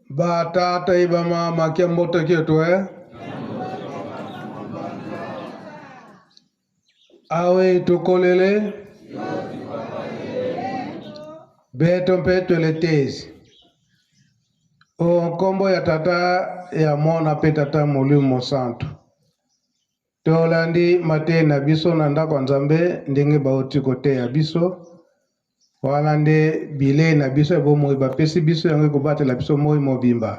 Ba tata iba mama kiamboto kietu awe tukolele beto mpeto letezi o kombo ya tata ya mona pe tata Molimo Santu tolandi mate na biso na ndako nzambe ndenge bauti kote ya biso wala nde bile na biso ebo moi bapesi biso yango kobatela biso moi mobimba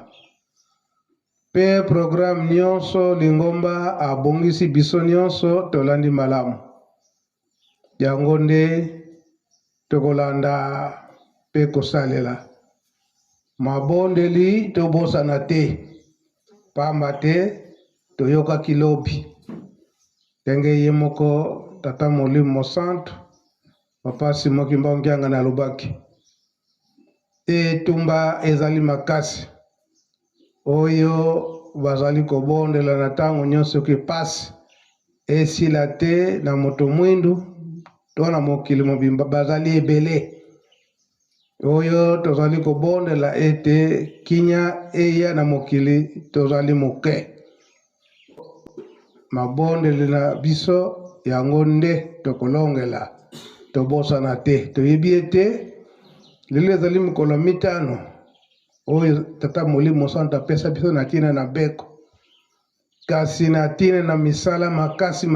pe programme nyonso lingomba abongisi biso nyonso tolandi malamu yango nde tokolanda pe kosalela mabondeli tobosana te pamba te toyoka kilobi ndenge ye moko tata Molimo Santu papa Simon Kimbangianga na lubaki etumba ezali makasi oyo bazali kobondela na tango nyonso ki pasi esila te na moto mwindu to na mokili mobimba bazali ebele oyo tozali kobondela ete kinya eya na mokili tozali moke mabondeli na biso yango nde tokolongela tobosana te toyebi ete lelo ezali mikolo mitano oyo tata Molimo Santu apesa biso na tina na beko kasi na tina na misala makasi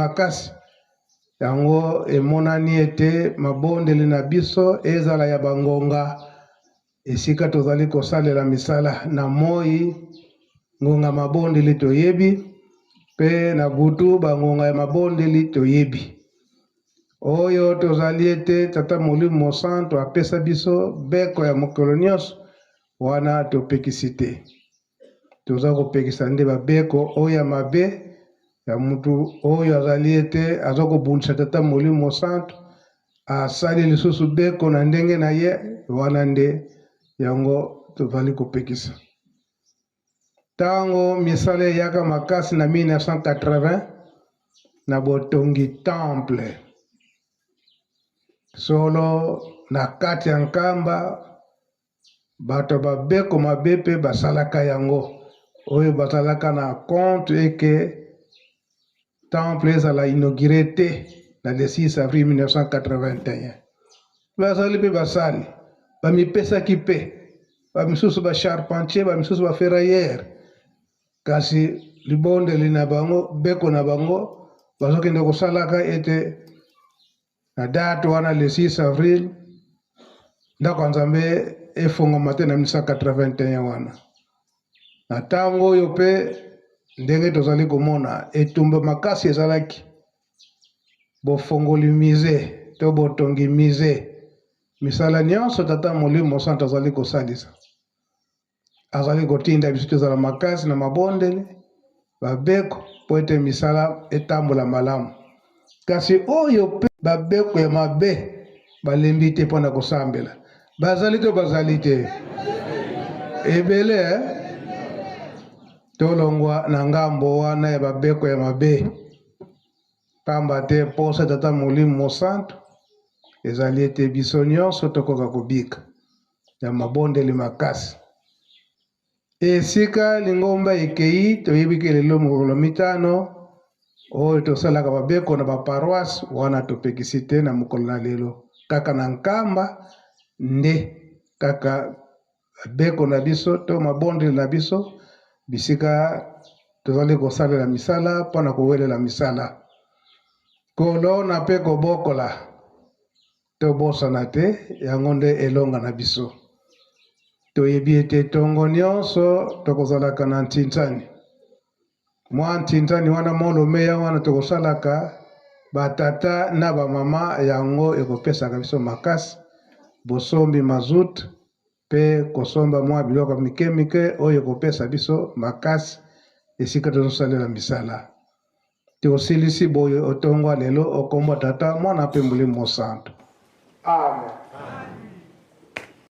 yango emonani ete mabondeli na biso ezala ya bangonga esika tozali kosalela misala na moi ngonga mabondeli toyebi pe na butu bangonga ya mabondeli toyebi oyo tozali ete tata Molimo Santu apesa biso beko ya mokolo nyonso wana topekisi te toza kopekisa nde babeko oyo ya mabe ya mutu oyo azali ete aza kobundisa tata Molimo Santu asali lisusu beko na ndenge na ye wana nde yango tozali kopekisa tango misala eyaka makasi na 1980 na botongi temple solo na kati ya nkamba bato babeko mabe pe basalaka yango oyo basalaka na compte eke temple ezala inauguré te na le 6 avril 1981 bazali pe basali bamipesaki pe bamisusu bacharpentier bamisusu baferrailleur kasi libondeli na bango beko na bango bazokende kosalaka ete na date wana le 6 avril ndako nzambe efongama te na 1981 wana na tango oyo pe ndenge tozali komona etumba makasi ezalaki bofongoli mize to botongi mize misala nyonso tata Molimo Santu azali kosalisa azali kotinda biso tozala makasi na mabondeli babeko po ete misala etambola malamu kasi oyo pe babeko ya mabe balembi te mpona kosambela bazali to bazali te ebele tolongwa na ngambo wana ya babeko ya mabe pamba te posa tata Molimo Santu ezali ete biso nyonso tokoka kobika ya mabondeli makasi esika lingomba ekei toyebi ke lelo mokolo mitano oyo tosalaka babeko na baparoise wana topekisi te na mokolo na lelo kaka na nkamba nde kaka babeko na biso to mabondeli na biso bisika tozali kosalela misala mpona kowelela misala kolona mpe kobokola tobosana te yango nde elonga na biso toyebi ete tongo nyonso tokozalaka na ntinzani mwa ntinzani wana molomeya wana tokosalaka batata na bamama yango ekopesaka biso makasi bosombi mazut pe kosomba mwa biloko mike oyo ekopesa biso makasi esika tozosalela misala tosilisi boyo otongwa lelo okombo tata mwana pe Molimo Santu amen.